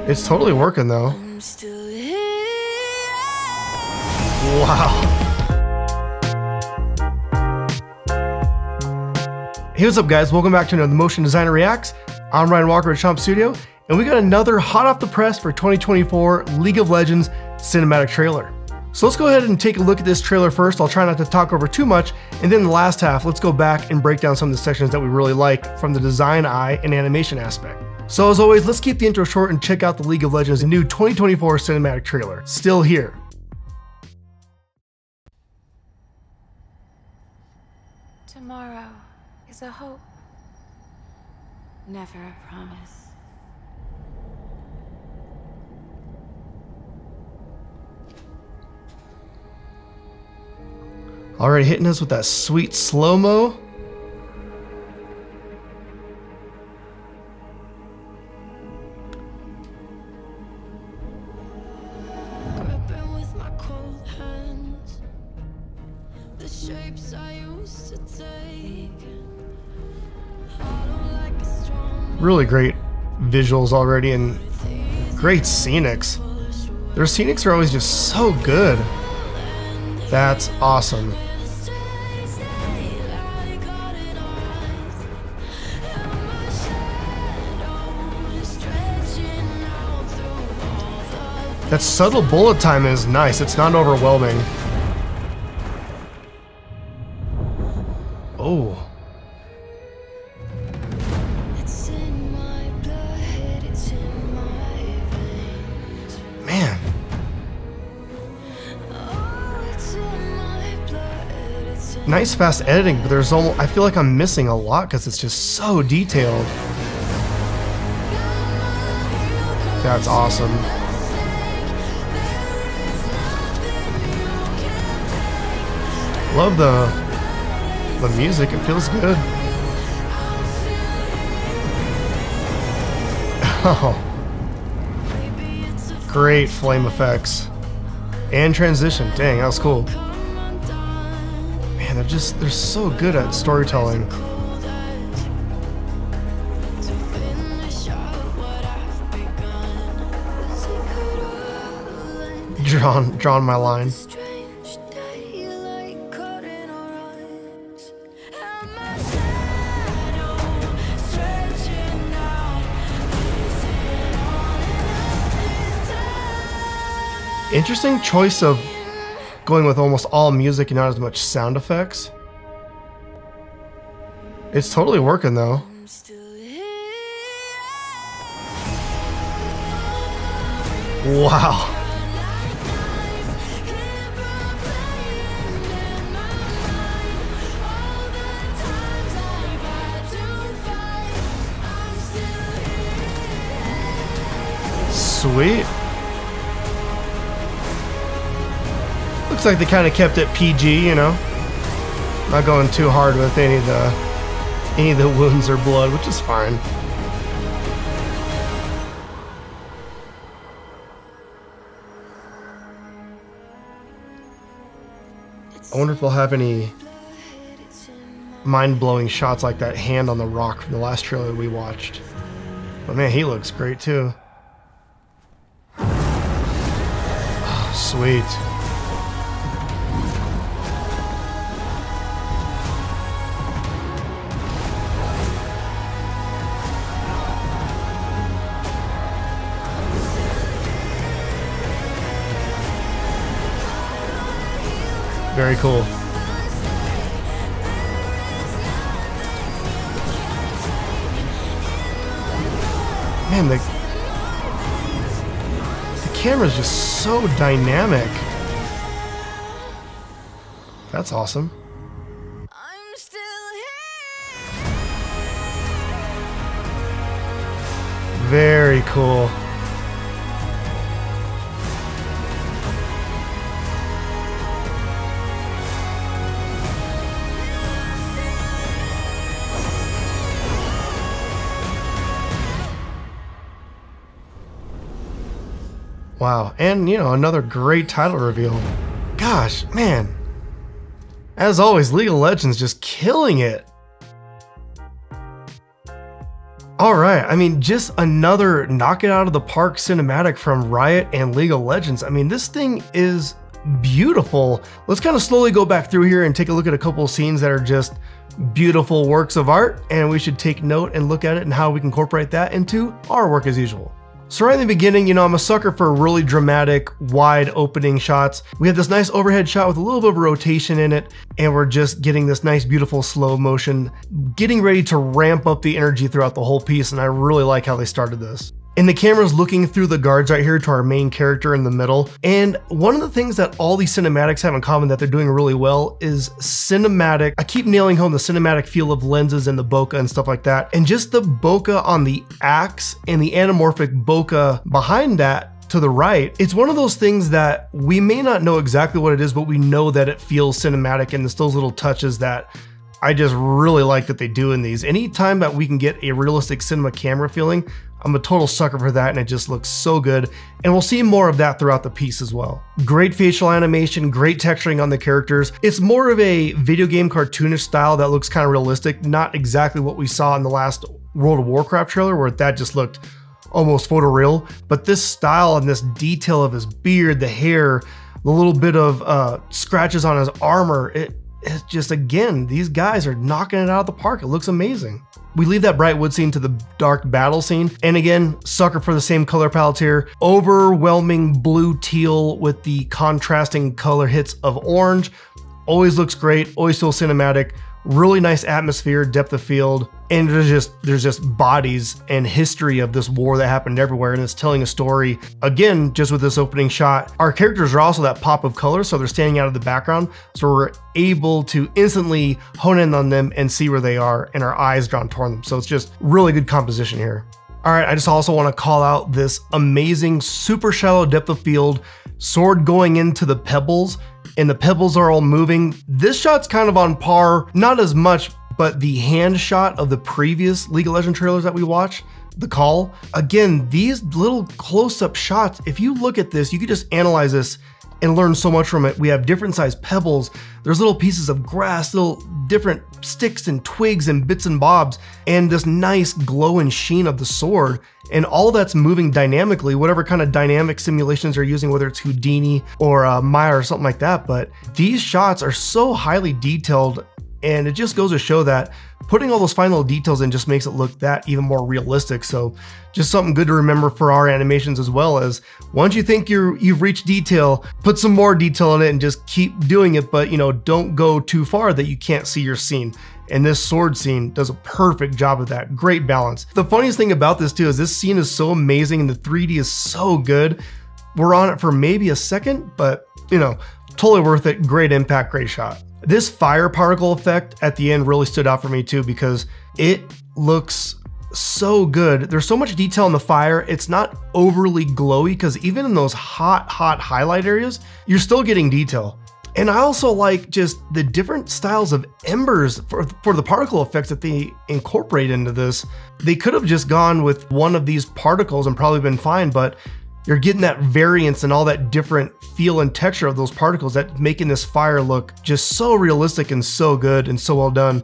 It's totally working though. Wow. Hey, what's up guys? Welcome back to another Motion Designer Reacts. I'm Ryan Walker at Chomp Studio, and we got another hot off the press for 2024 League of Legends cinematic trailer. So let's go ahead and take a look at this trailer first. I'll try not to talk over too much, and then in the last half, let's go back and break down some of the sections that we really like from the design eye and animation aspect. So as always, let's keep the intro short and check out the League of Legends new 2024 cinematic trailer. Still here. Tomorrow is a hope, never a promise. Already hitting us with that sweet slow-mo. Gripping with my cold hands, the shapes I used to take. I don't like a strong Really great visuals already and great scenics. Their scenics are always just so good. That's awesome. That subtle bullet time is nice. It's not overwhelming. Oh. It's in my blood, it's in my veins. Man. Oh, it's in my blood, it's in Nice fast editing, but there's almost, I feel like I'm missing a lot because it's just so detailed. That's awesome. Love the music, it feels good. Oh. Great flame effects. And transition. Dang, that was cool. Man, they're so good at storytelling. Drawn my line. Interesting choice of going with almost all music and not as much sound effects. It's totally working though. Wow. Sweet. Looks like they kind of kept it PG, you know, not going too hard with any of the wounds or blood, which is fine. I wonder if they'll have any mind-blowing shots like that hand on the rock from the last trailer we watched. But man, he looks great too. Oh, sweet. Very cool. Man, the camera's just so dynamic. That's awesome. I'm still Very cool. Wow, and you know, another great title reveal. Gosh, man. As always, League of Legends just killing it. All right, I mean, just another knock it out of the park cinematic from Riot and League of Legends. I mean, this thing is beautiful. Let's kind of slowly go back through here and take a look at a couple of scenes that are just beautiful works of art, and we should take note and look at it and how we can incorporate that into our work as usual. So right in the beginning, you know, I'm a sucker for really dramatic, wide opening shots. We have this nice overhead shot with a little bit of rotation in it, and we're just getting this nice, beautiful slow motion, getting ready to ramp up the energy throughout the whole piece, and I really like how they started this. And the camera's looking through the guards right here to our main character in the middle. And one of the things that all these cinematics have in common that they're doing really well is cinematic. I keep nailing home the cinematic feel of lenses and the bokeh and stuff like that. And just the bokeh on the axe and the anamorphic bokeh behind that to the right, it's one of those things that we may not know exactly what it is, but we know that it feels cinematic, and it's those little touches that I just really like that they do in these. Anytime that we can get a realistic cinema camera feeling, I'm a total sucker for that, and it just looks so good. And we'll see more of that throughout the piece as well. Great facial animation, great texturing on the characters. It's more of a video game cartoonish style that looks kind of realistic, not exactly what we saw in the last World of Warcraft trailer where that just looked almost photoreal. But this style and this detail of his beard, the hair, the little bit of scratches on his armor, it's just, again, these guys are knocking it out of the park. It looks amazing. We leave that bright wood scene to the dark battle scene. And again, sucker for the same color palettes here. Overwhelming blue teal with the contrasting color hits of orange. Always looks great, always feels cinematic. Really nice atmosphere, depth of field, and there's just bodies and history of this war that happened everywhere, and it's telling a story. Again, just with this opening shot, our characters are also that pop of color, so they're standing out of the background, so we're able to instantly hone in on them and see where they are, and our eyes drawn toward them. So it's just really good composition here. All right, I just also want to call out this amazing super shallow depth of field, sword going into the pebbles, and the pebbles are all moving. This shot's kind of on par, not as much, but the hand shot of the previous League of Legends trailers that we watched, the call. Again, these little close-up shots, if you look at this, you could just analyze this and learn so much from it. We have different sized pebbles, there's little pieces of grass, little different sticks and twigs and bits and bobs, and this nice glow and sheen of the sword, and all that's moving dynamically, whatever kind of dynamic simulations they're using, whether it's Houdini or Maya or something like that. But these shots are so highly detailed, and it just goes to show that putting all those fine little details in just makes it look that even more realistic. So just something good to remember for our animations, as well as once you think you've reached detail, put some more detail in it and just keep doing it, but you know, don't go too far that you can't see your scene. And this sword scene does a perfect job of that. Great balance. The funniest thing about this too is this scene is so amazing and the 3D is so good. We're on it for maybe a second, but you know, totally worth it. Great impact, great shot. This fire particle effect at the end really stood out for me too, because it looks so good. There's so much detail in the fire. It's not overly glowy, because even in those hot highlight areas, you're still getting detail. And I also like just the different styles of embers for the particle effects that they incorporate into this. They could have just gone with one of these particles and probably been fine, but you're getting that variance and all that different feel and texture of those particles that making this fire look just so realistic and so good and so well done.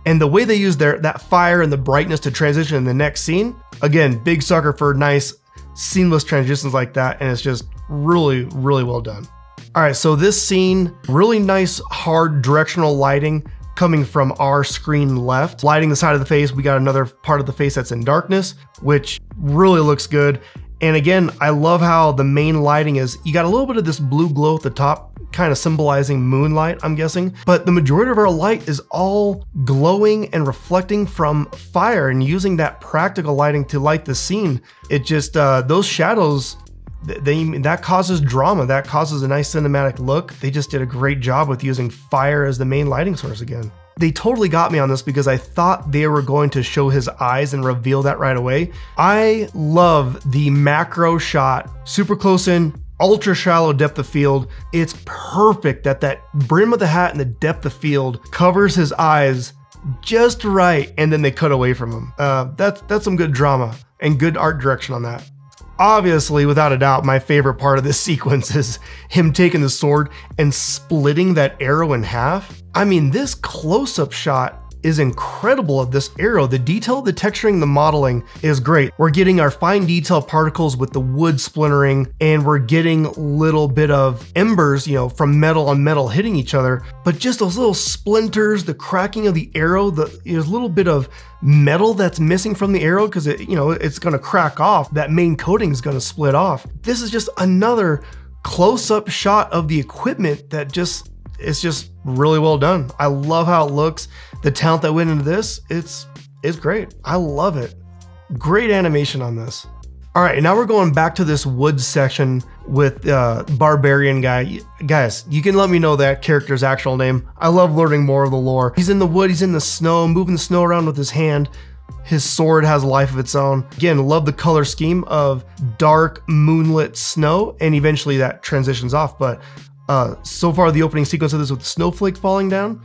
And the way they use that fire and the brightness to transition in the next scene, again, big sucker for nice seamless transitions like that, and it's just really, really well done. All right, so this scene, really nice hard directional lighting coming from our screen left. Lighting the side of the face, we got another part of the face that's in darkness, which really looks good. And again, I love how the main lighting is, you got a little bit of this blue glow at the top, kind of symbolizing moonlight, I'm guessing. But the majority of our light is all glowing and reflecting from fire, and using that practical lighting to light the scene. It just, those shadows, that causes drama, that causes a nice cinematic look. They just did a great job with using fire as the main lighting source again. They totally got me on this because I thought they were going to show his eyes and reveal that right away. I love the macro shot, super close in, ultra shallow depth of field. It's perfect that that brim of the hat and the depth of field covers his eyes just right, and then they cut away from him. That's some good drama and good art direction on that. Obviously, without a doubt, my favorite part of this sequence is him taking the sword and splitting that arrow in half. I mean, this close-up shot is incredible of this arrow. The detail, the texturing, the modeling is great. We're getting our fine detail particles with the wood splintering, and we're getting a little bit of embers, you know, from metal on metal hitting each other, but just those little splinters, the cracking of the arrow, there's a little bit of metal that's missing from the arrow because it's gonna crack off. That main coating is gonna split off. This is just another close-up shot of the equipment that it's just really well done. I love how it looks. The talent that went into this, it's great. I love it. Great animation on this. All right, now we're going back to this wood section with Barbarian guy. Guys, you can let me know that character's actual name. I love learning more of the lore. He's in the wood, he's in the snow, moving the snow around with his hand. His sword has a life of its own. Again, love the color scheme of dark moonlit snow, and eventually that transitions off. But so far the opening sequence of this with the snowflake falling down,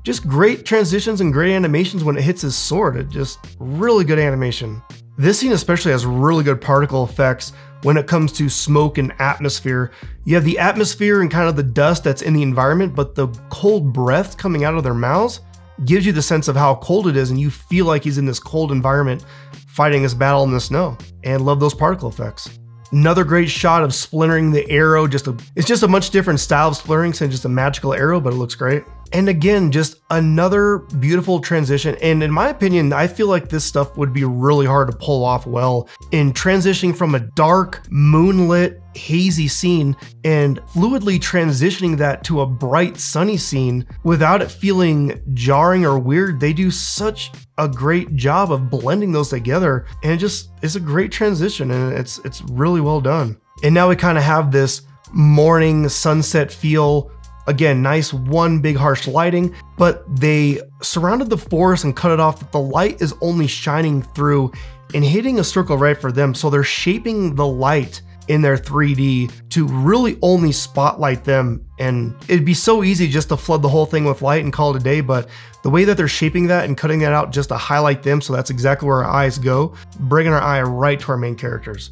just great transitions and great animations when it hits his sword. It just really good animation. This scene especially has really good particle effects when it comes to smoke and atmosphere. You have the atmosphere and kind of the dust that's in the environment, but the cold breath coming out of their mouths gives you the sense of how cold it is, and you feel like he's in this cold environment fighting this battle in the snow. And love those particle effects. Another great shot of splintering the arrow. It's just a much different style of splintering than just a magical arrow, but it looks great. And again, just another beautiful transition. And in my opinion, I feel like this stuff would be really hard to pull off well in transitioning from a dark, moonlit, hazy scene and fluidly transitioning that to a bright, sunny scene without it feeling jarring or weird. They do such a great job of blending those together, and it's a great transition, and it's really well done. And now we kind of have this morning sunset feel. Again, nice one big harsh lighting, but they surrounded the forest and cut it off that the light is only shining through and hitting a circle right for them. So they're shaping the light in their 3D to really only spotlight them. And it'd be so easy just to flood the whole thing with light and call it a day, but the way that they're shaping that and cutting that out just to highlight them, so that's exactly where our eyes go, bringing our eye right to our main characters.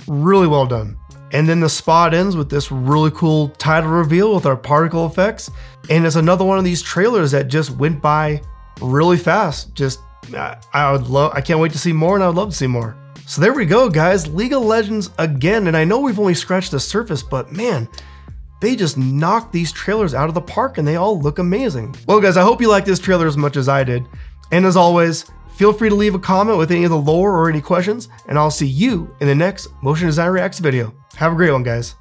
Really well done. And then the spot ends with this really cool title reveal with our particle effects. And it's another one of these trailers that just went by really fast. I can't wait to see more, and I would love to see more. So there we go, guys. League of Legends again. And I know we've only scratched the surface, but man, they just knocked these trailers out of the park, and they all look amazing. Well, guys, I hope you liked this trailer as much as I did. And as always, feel free to leave a comment with any of the lore or any questions, and I'll see you in the next Motion Design Reacts video. Have a great one, guys.